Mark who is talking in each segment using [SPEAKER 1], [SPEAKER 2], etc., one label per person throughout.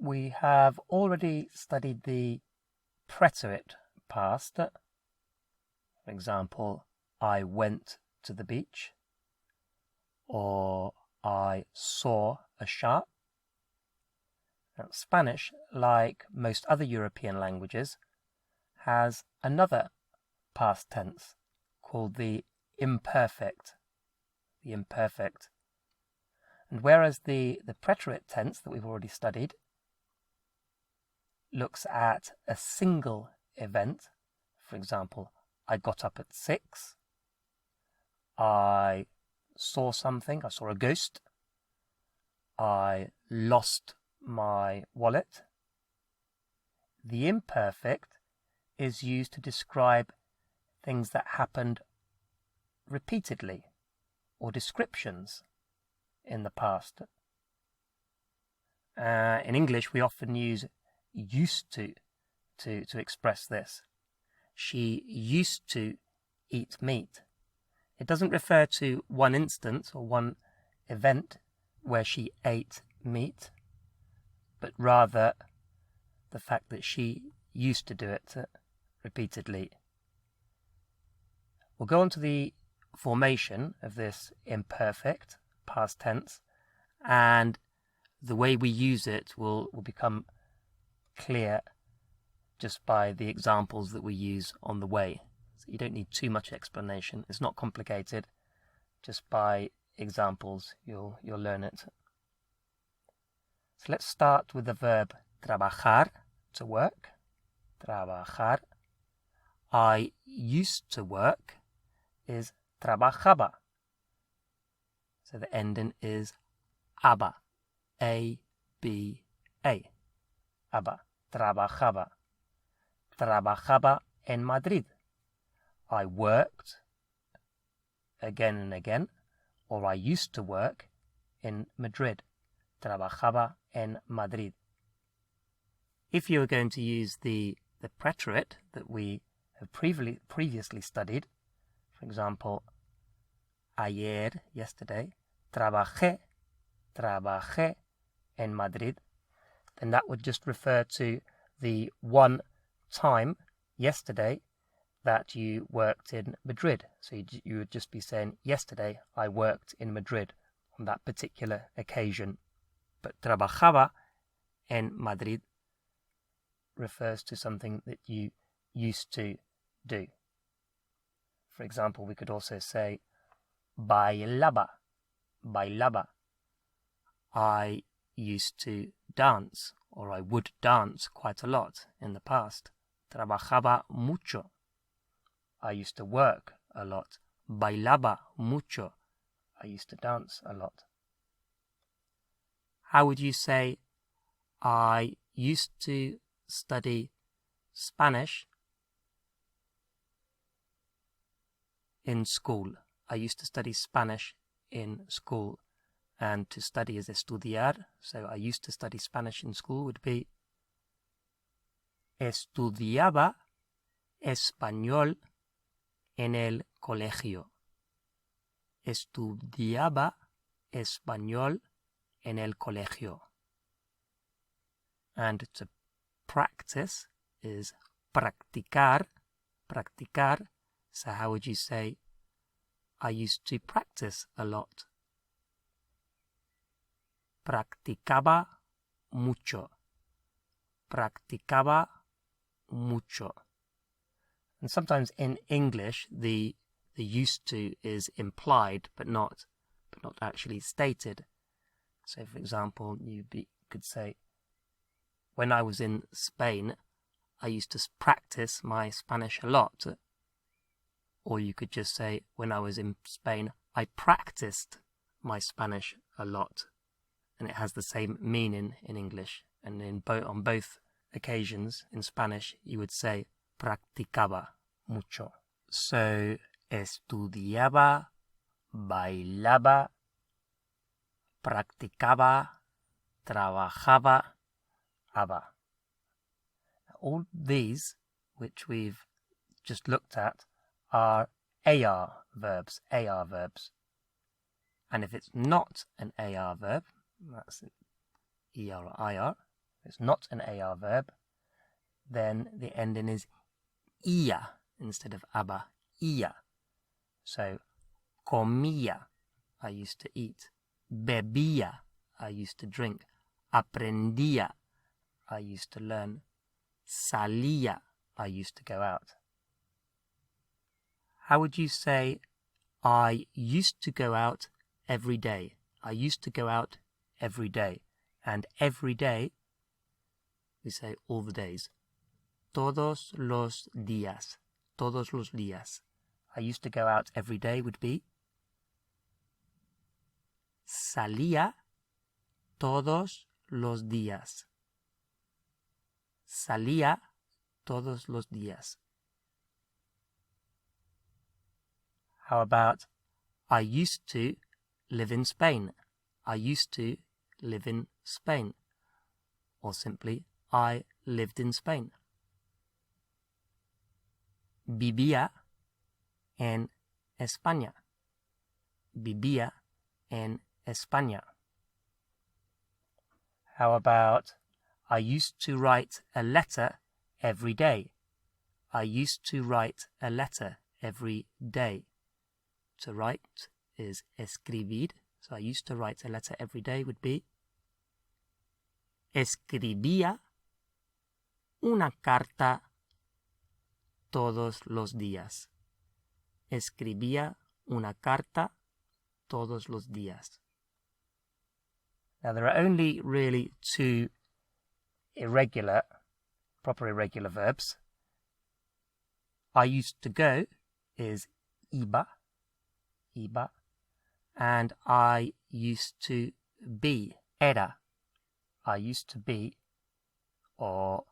[SPEAKER 1] we have already studied the preterite past. For example, I went to the beach, or I saw a shark. Now, Spanish, like most other European languages, has another past tense called the imperfect. The imperfect. And whereas the preterite tense that we've already studied looks at a single event, for example, I got up at 6, I saw something, I saw a ghost, I lost my wallet. The imperfect is used to describe things that happened repeatedly, or descriptions in the past. In English, we often use used to express this. She used to eat meat. It doesn't refer to one instance or one event where she ate meat, but rather the fact that she used to do it repeatedly. We'll go on to the formation of this imperfect past tense, and the way we use it will become clear just by the examples that we use on the way. So you don't need too much explanation. It's not complicated. Just by examples you'll learn it. So let's start with the verb trabajar, to work. Trabajar. I used to work is trabajaba. So the ending is aba. A-B-A. Aba. Trabajaba. Trabajaba en Madrid. I worked again and again, or I used to work in Madrid. Trabajaba en Madrid. If you are going to use the preterite that we have previously studied, for example, ayer, yesterday, trabajé en Madrid, then that would just refer to the one time yesterday that you worked in Madrid. So you would just be saying, yesterday I worked in Madrid on that particular occasion. But trabajaba en Madrid refers to something that you used to do. For example, we could also say bailaba. I used to dance, or I would dance quite a lot in the past. Trabajaba mucho. I used to work a lot. Bailaba mucho. I used to dance a lot. How would you say, I used to study Spanish in school? I used to study Spanish in school. And to study is estudiar. So I used to study Spanish in school would be estudiaba español en el colegio. Estudiaba español en el colegio. And to practice is practicar. So how would you say, I used to practice a lot? Practicaba mucho. Practicaba mucho. And sometimes in English, the used to is implied, but not actually stated. So, for example, you could say, when I was in Spain, I used to practice my Spanish a lot. Or you could just say, when I was in Spain, I practiced my Spanish a lot. And it has the same meaning in English. And on both occasions in Spanish, you would say practicaba mucho. So, estudiaba, bailaba, practicaba, trabajaba, aba. All these, which we've just looked at, are AR verbs. And if it's not an AR verb, that's ER or IR. it's not an AR verb, then the ending is ia instead of aba, ia. So, comía, I used to eat. Bebía, I used to drink. Aprendía, I used to learn. Salía, I used to go out. How would you say, I used to go out every day? I used to go out every day. And every day, we say all the days. Todos los días. Todos los días. I used to go out every day would be salía todos los días. Salía todos los días. How about I used to live in Spain? I used to live in Spain. Or simply, I lived in Spain. Vivía en España. Vivía en España. How about I used to write a letter every day? I used to write a letter every day. To write is escribir. So I used to write a letter every day would be escribía una carta todos los días. Escribía una carta todos los días. Now there are only really two proper irregular verbs. I used to go is iba, and I used to be, era. I used to be, or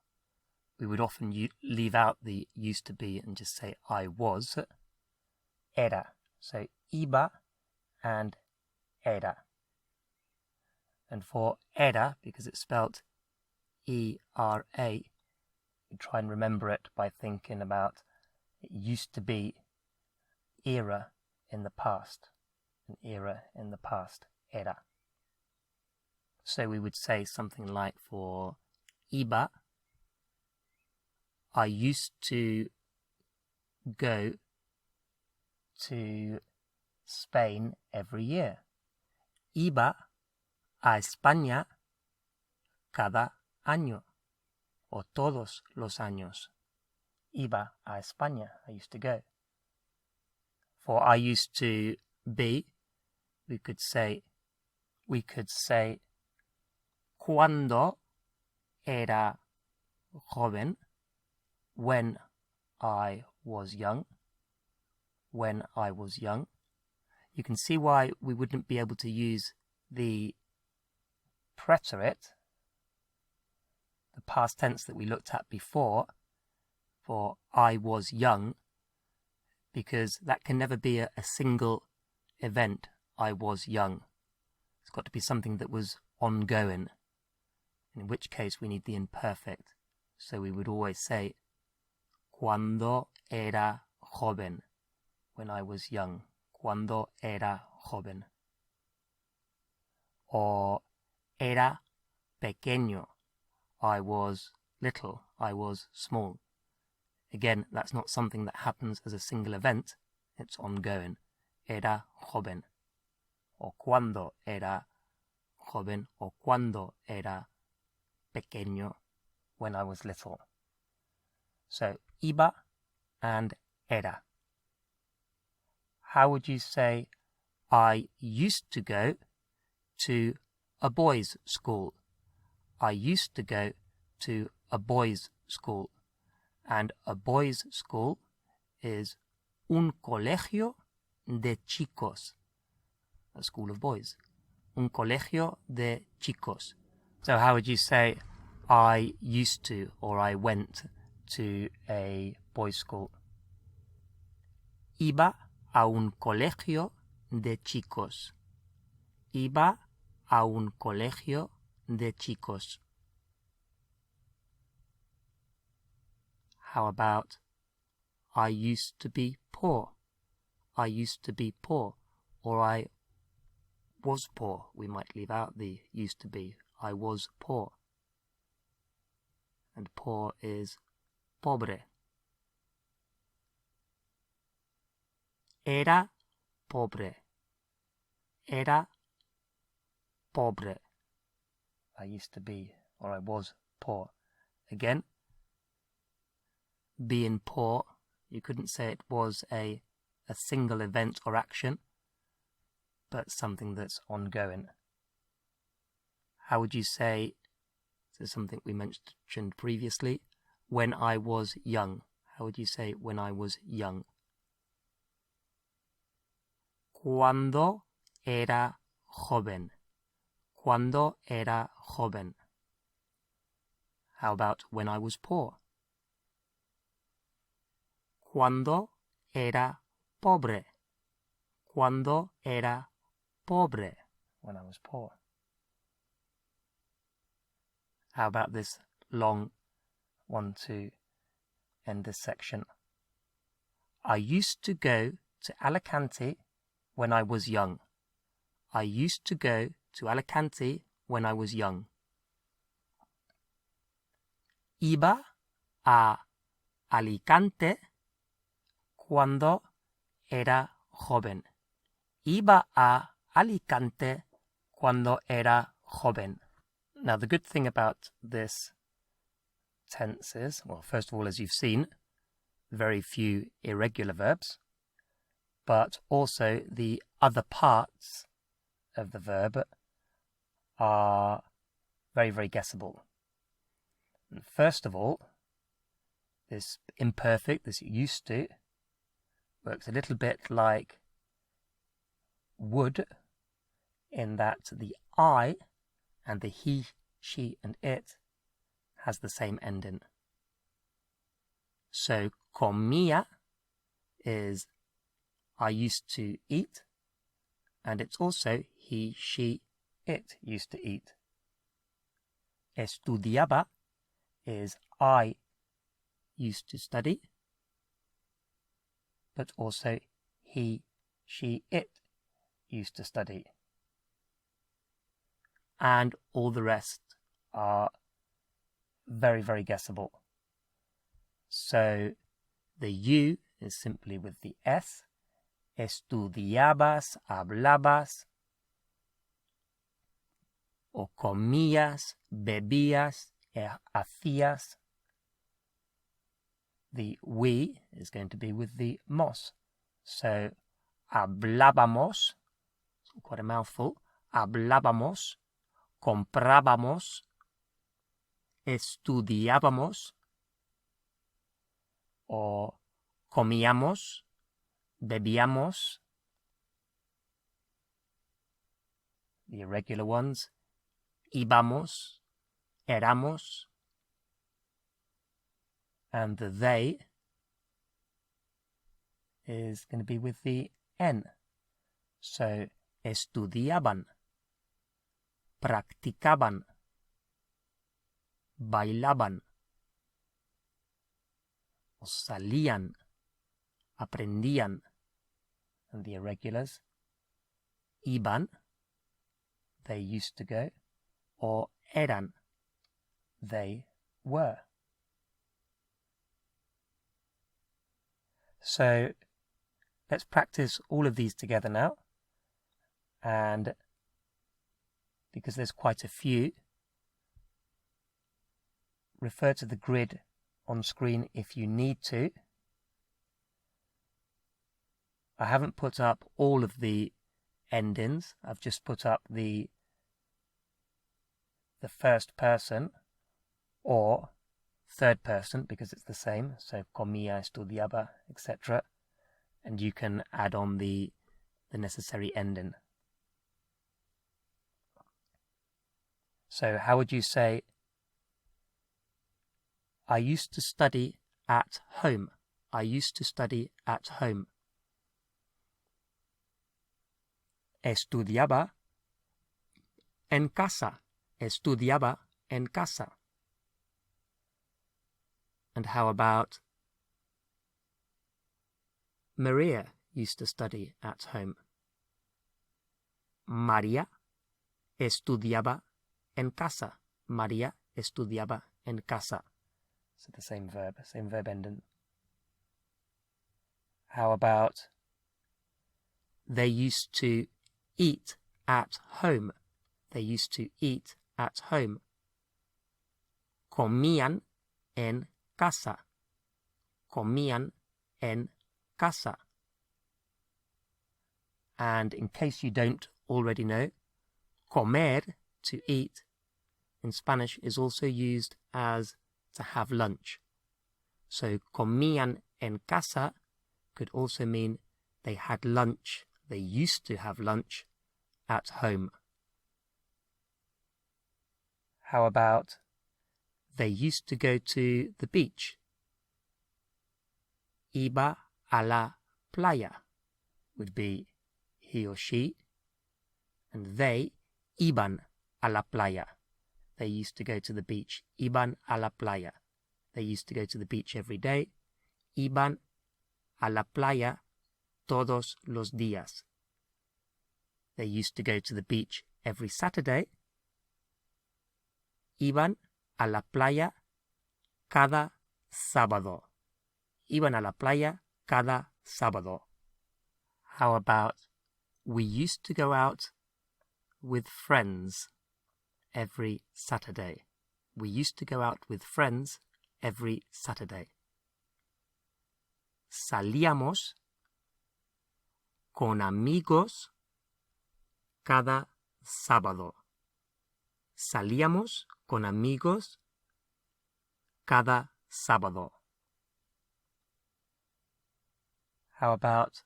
[SPEAKER 1] we would often leave out the used to be and just say I was, era. So iba and era. And for era, because it's spelt E-R-A, you try and remember it by thinking about it used to be era in the past. An era in the past, era. So we would say something like for iba, I used to go to Spain every year. Iba a España cada año, o todos los años. Iba a España, I used to go. For I used to be, we could say Cuando era joven, when I was young. When I was young. You can see why we wouldn't be able to use the preterite, the past tense that we looked at before, for I was young, because that can never be a single event, I was young. It's got to be something that was ongoing, in which case we need the imperfect. So we would always say, Cuando era joven, when I was young. Cuando era joven. Or era pequeño, I was little, I was small. Again, that's not something that happens as a single event, it's ongoing. Era joven. O cuando era joven, o cuando era pequeño, when I was little. So, iba and era. How would you say, I used to go to a boys' school? I used to go to a boys' school. And a boys' school is un colegio de chicos. A school of boys. Un colegio de chicos. So how would you say, I used to, or I went to a boys' school? Iba a un colegio de chicos. Iba a un colegio de chicos. How about, I used to be poor? I used to be poor. Or I was poor. We might leave out the used to be. I was poor. and poor is pobre. Era pobre. Era pobre. I used to be, or I was, poor. Again, being poor, you couldn't say it was a single event or action, but something that's ongoing. How would you say, this is something we mentioned previously, when I was young? How would you say when I was young? Cuando era joven. Cuando era joven. How about when I was poor? Cuando era pobre. Cuando era pobre. When I was poor. How about this long one to end this section? I used to go to Alicante when I was young. I used to go to Alicante when I was young. Iba a Alicante cuando era joven. Iba a Alicante cuando era joven. Now, the good thing about this tense is, well, first of all, as you've seen, very few irregular verbs, but also the other parts of the verb are very, very guessable. And first of all, this imperfect, this used to, works a little bit like would, in that the I and the he, she, and it has the same ending. So comía is I used to eat, and it's also he, she, it used to eat. Estudiaba is I used to study, but also he, she, it used to study. And all the rest are very, very guessable. So the you is simply with the S. Estudiabas, hablabas, o comías, bebías, hacías. The we is going to be with the mos. So hablábamos, quite a mouthful, hablábamos, comprábamos, estudiábamos, o comíamos, bebíamos. The irregular ones, íbamos, éramos, and the they is going to be with the N. So, estudiaban, practicaban, bailaban, o salían, aprendían, and the irregulars, iban, they used to go, or eran, they were. So let's practice all of these together now, and because there's quite a few, refer to the grid on screen if you need to. I haven't put up all of the endings, I've just put up the first person or third person because it's the same, so comía, estudiaba, etc. And you can add on the necessary ending. So how would you say, I used to study at home. I used to study at home. Estudiaba en casa. Estudiaba en casa. And how about Maria used to study at home? María estudiaba en casa. María estudiaba en casa. So the same verb ending. How about they used to eat at home? They used to eat at home. Comían en casa. Comían en casa. And in case you don't already know, comer, to eat, in Spanish is also used as to have lunch. So comían en casa could also mean they had lunch, they used to have lunch at home. How about they used to go to the beach? Iba a la playa would be he or she, and they, iban a la playa. They used to go to the beach. Iban a la playa. They used to go to the beach every day. Iban a la playa todos los días. They used to go to the beach every Saturday. Iban a la playa cada sábado. Iban a la playa cada sábado. How about we used to go out with friends every Saturday? We used to go out with friends every Saturday. Salíamos con amigos cada sábado. Salíamos con amigos cada sábado. How about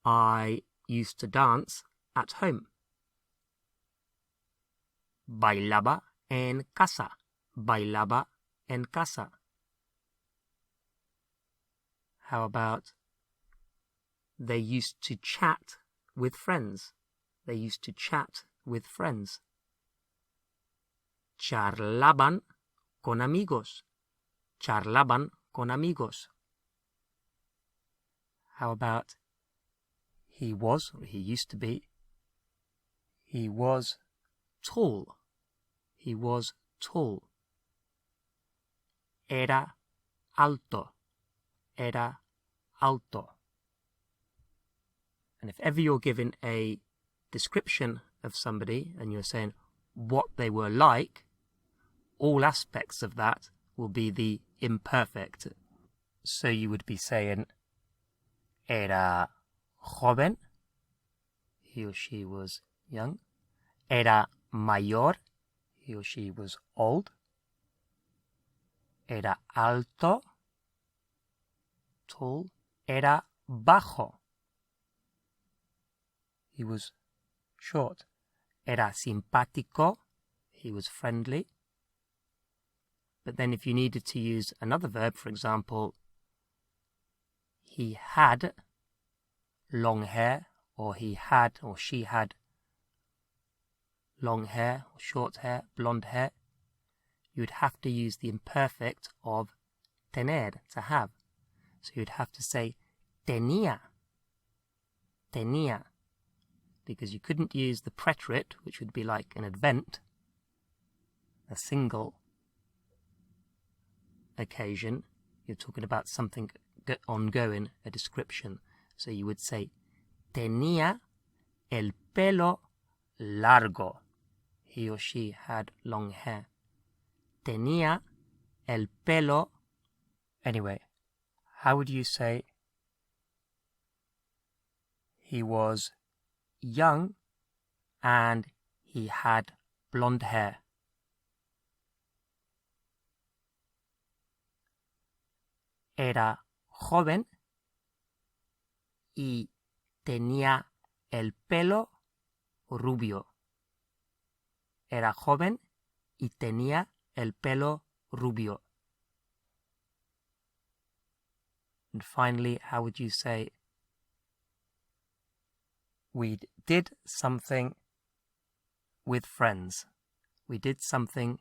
[SPEAKER 1] I used to dance at home? Bailaba en casa. Bailaba en casa. How about they used to chat with friends? They used to chat with friends. Charlaban con amigos. Charlaban con amigos. How about he was, or he used to be, he was tall. He was tall. Era alto. Era alto. And if ever you're given a description of somebody and you're saying what they were like, all aspects of that will be the imperfect. So you would be saying era joven, he or she was young. Era mayor, he or she was old. Era alto, tall. Era bajo, he was short. Era simpático, he was friendly. But then if you needed to use another verb, for example, he had long hair, or he had or she had long hair, or short hair, blonde hair, you would have to use the imperfect of tener, to have. So you'd have to say tenía, tenía, because you couldn't use the preterite, which would be like an advent, a single occasion. You're talking about something ongoing, a description. So you would say tenía el pelo largo. He or she had long hair. Tenía el pelo. Anyway, how would you say he was young and he had blonde hair? Era joven y tenía el pelo rubio. Era joven y tenía el pelo rubio. And finally, how would you say we did something with friends? We did something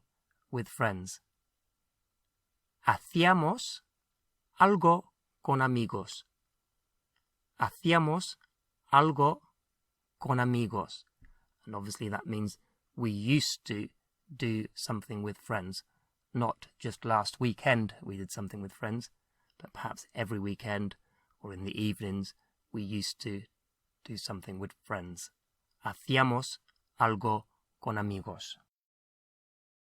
[SPEAKER 1] with friends. Hacíamos algo con amigos. Hacíamos algo con amigos. And obviously that means we used to do something with friends, not just last weekend we did something with friends, but perhaps every weekend or in the evenings we used to do something with friends. Hacíamos algo con amigos.